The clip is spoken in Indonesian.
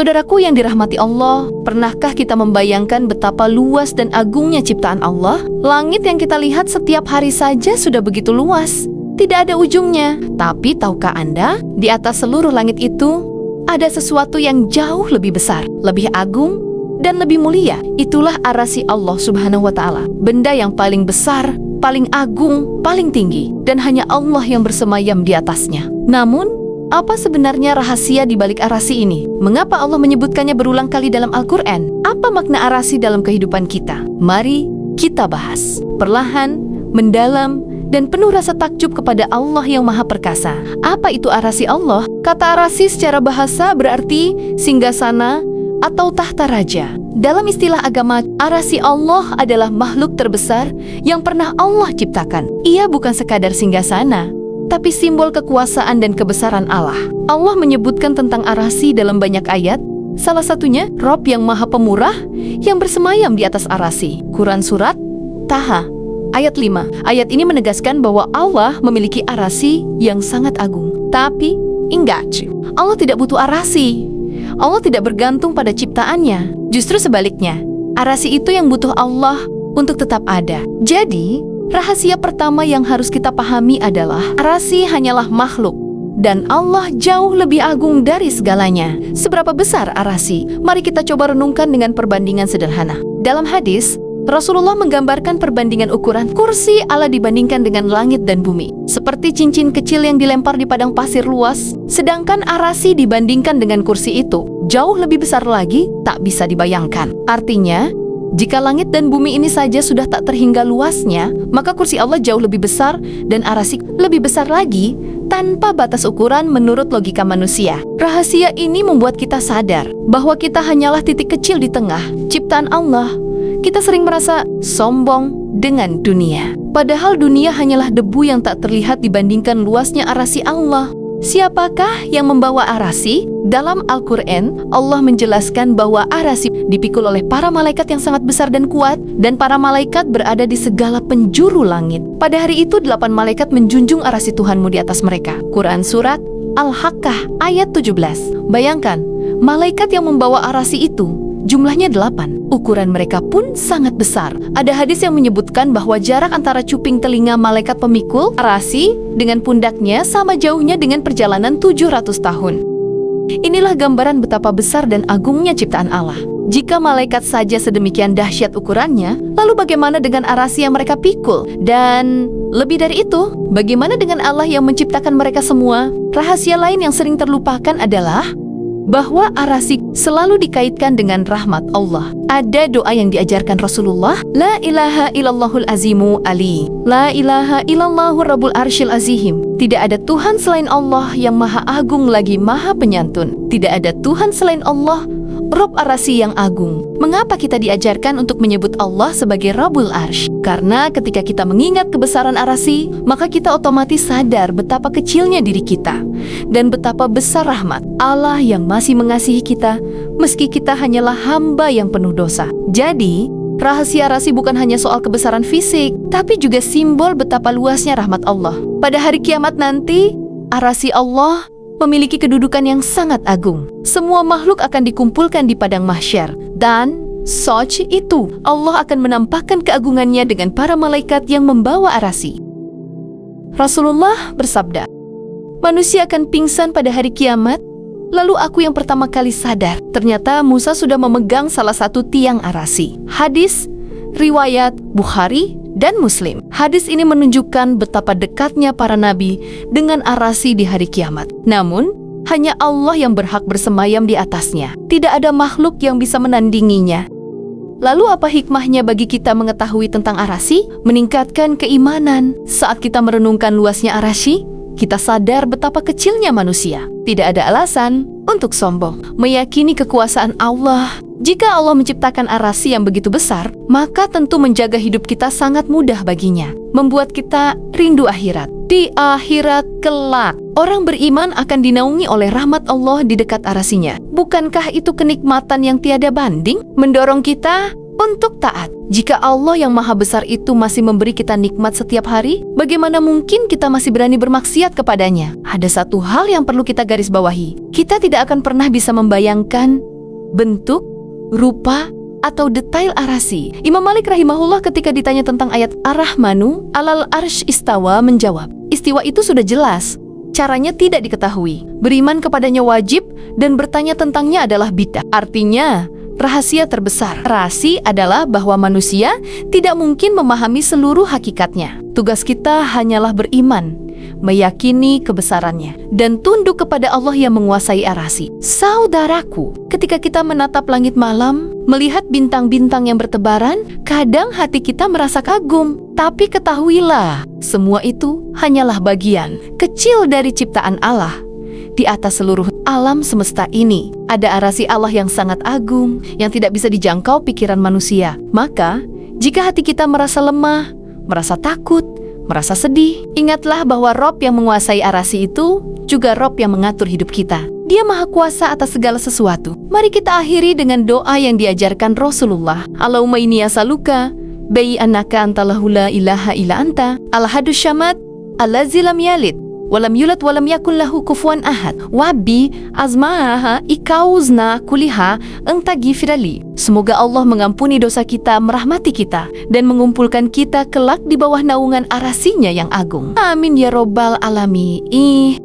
Saudaraku yang dirahmati Allah, pernahkah kita membayangkan betapa luas dan agungnya ciptaan Allah? Langit yang kita lihat setiap hari saja sudah begitu luas, tidak ada ujungnya. Tapi tahukah Anda, di atas seluruh langit itu ada sesuatu yang jauh lebih besar, lebih agung, dan lebih mulia. Itulah arasy Allah Subhanahu wa Ta'ala, benda yang paling besar, paling agung, paling tinggi, dan hanya Allah yang bersemayam di atasnya. Namun, apa sebenarnya rahasia di balik arasy ini? Mengapa Allah menyebutkannya berulang kali dalam Al-Quran? Apa makna arasy dalam kehidupan kita? Mari kita bahas perlahan, mendalam, dan penuh rasa takjub kepada Allah yang Maha Perkasa. Apa itu arasy Allah? Kata arasy secara bahasa berarti singgasana atau tahta raja. Dalam istilah agama, arasy Allah adalah makhluk terbesar yang pernah Allah ciptakan. Ia bukan sekadar singgasana, tapi simbol kekuasaan dan kebesaran Allah. Allah menyebutkan tentang arasy dalam banyak ayat, salah satunya Rob yang Maha Pemurah yang bersemayam di atas arasy. Quran Surat Taha ayat 5. Ayat ini menegaskan bahwa Allah memiliki arasy yang sangat agung. Tapi ingat, Allah tidak butuh arasy. Allah tidak bergantung pada ciptaannya. Justru sebaliknya, arasy itu yang butuh Allah untuk tetap ada. Jadi, rahasia pertama yang harus kita pahami adalah arasy hanyalah makhluk dan Allah jauh lebih agung dari segalanya. Seberapa besar arasy? Mari kita coba renungkan dengan perbandingan sederhana. Dalam hadis, Rasulullah menggambarkan perbandingan ukuran kursi Allah dibandingkan dengan langit dan bumi. Seperti cincin kecil yang dilempar di padang pasir luas, sedangkan arasy dibandingkan dengan kursi itu jauh lebih besar lagi, tak bisa dibayangkan. Artinya, jika langit dan bumi ini saja sudah tak terhingga luasnya, maka kursi Allah jauh lebih besar dan arasy lebih besar lagi tanpa batas ukuran menurut logika manusia. Rahasia ini membuat kita sadar bahwa kita hanyalah titik kecil di tengah ciptaan Allah. Kita sering merasa sombong dengan dunia. Padahal dunia hanyalah debu yang tak terlihat dibandingkan luasnya arasy Allah. Siapakah yang membawa arasy? Dalam Al-Quran, Allah menjelaskan bahwa arasy dipikul oleh para malaikat yang sangat besar dan kuat, dan para malaikat berada di segala penjuru langit. Pada hari itu 8 malaikat menjunjung arasy Tuhanmu di atas mereka. Quran Surat Al-Haqqah ayat 17. Bayangkan, malaikat yang membawa arasy itu jumlahnya 8. Ukuran mereka pun sangat besar. Ada hadis yang menyebutkan bahwa jarak antara cuping telinga malaikat pemikul arasy dengan pundaknya sama jauhnya dengan perjalanan 700 tahun. Inilah gambaran betapa besar dan agungnya ciptaan Allah. Jika malaikat saja sedemikian dahsyat ukurannya, lalu bagaimana dengan arasy yang mereka pikul? Dan lebih dari itu, bagaimana dengan Allah yang menciptakan mereka semua? Rahasia lain yang sering terlupakan adalah bahwa arasy selalu dikaitkan dengan rahmat Allah. Ada doa yang diajarkan Rasulullah, La ilaha illallahul azimu ali, La ilaha illallahur rabbul arsyil azihim. Tidak ada Tuhan selain Allah yang maha agung lagi maha penyantun. Tidak ada Tuhan selain Allah, Rob arasy yang agung. Mengapa kita diajarkan untuk menyebut Allah sebagai Rabbul Arsy? Karena ketika kita mengingat kebesaran arasy, maka kita otomatis sadar betapa kecilnya diri kita dan betapa besar rahmat Allah yang masih mengasihi kita meski kita hanyalah hamba yang penuh dosa. Jadi, rahasia arasy bukan hanya soal kebesaran fisik, tapi juga simbol betapa luasnya rahmat Allah. Pada hari kiamat nanti, arasy Allah memiliki kedudukan yang sangat agung. Semua makhluk akan dikumpulkan di padang mahsyar, dan saat itu Allah akan menampakkan keagungannya dengan para malaikat yang membawa arasy. Rasulullah bersabda, manusia akan pingsan pada hari kiamat. Lalu aku yang pertama kali sadar, ternyata Musa sudah memegang salah satu tiang arasy. Hadis riwayat Bukhari dan Muslim. Hadis ini menunjukkan betapa dekatnya para nabi dengan arasy di hari kiamat. Namun, hanya Allah yang berhak bersemayam di atasnya. Tidak ada makhluk yang bisa menandinginya. Lalu apa hikmahnya bagi kita mengetahui tentang arasy? Meningkatkan keimanan. Saat kita merenungkan luasnya arasy, kita sadar betapa kecilnya manusia. Tidak ada alasan untuk sombong. Meyakini kekuasaan Allah. Jika Allah menciptakan arasy yang begitu besar, maka tentu menjaga hidup kita sangat mudah baginya. Membuat kita rindu akhirat. Di akhirat kelak, orang beriman akan dinaungi oleh rahmat Allah di dekat arasy-Nya. Bukankah itu kenikmatan yang tiada banding? Mendorong kita untuk taat. Jika Allah yang maha besar itu masih memberi kita nikmat setiap hari, bagaimana mungkin kita masih berani bermaksiat kepadanya? Ada satu hal yang perlu kita garis bawahi. Kita tidak akan pernah bisa membayangkan bentuk, rupa, atau detail arasi. Imam Malik rahimahullah ketika ditanya tentang ayat Ar-Rahmanu 'alal arsy istawa menjawab, istiwa itu sudah jelas, caranya tidak diketahui. Beriman kepadanya wajib dan bertanya tentangnya adalah bid'ah. Artinya, rahasia terbesar rasi adalah bahwa manusia tidak mungkin memahami seluruh hakikatnya. Tugas kita hanyalah beriman, meyakini kebesarannya, dan tunduk kepada Allah yang menguasai arasi. Saudaraku, ketika kita menatap langit malam, melihat bintang-bintang yang bertebaran, kadang hati kita merasa kagum. Tapi ketahuilah, semua itu hanyalah bagian kecil dari ciptaan Allah. Di atas seluruh alam semesta ini, ada arasi Allah yang sangat agung, yang tidak bisa dijangkau pikiran manusia. Maka, jika hati kita merasa lemah, merasa takut, merasa sedih, ingatlah bahwa Rob yang menguasai arasi itu juga Rob yang mengatur hidup kita. Dia maha kuasa atas segala sesuatu. Mari kita akhiri dengan doa yang diajarkan Rasulullah. Allahumma inni as'aluka bi annaka antallahu la ilaha illa anta al-ahadus syamad allazi lam yalid walam yulad walam yakul lahu kufuwan ahad wabi azmaha ikauzna kuliha entagifirali. Semoga Allah mengampuni dosa kita, merahmati kita, dan mengumpulkan kita kelak di bawah naungan arasinya yang agung. Amin ya robbal alamin.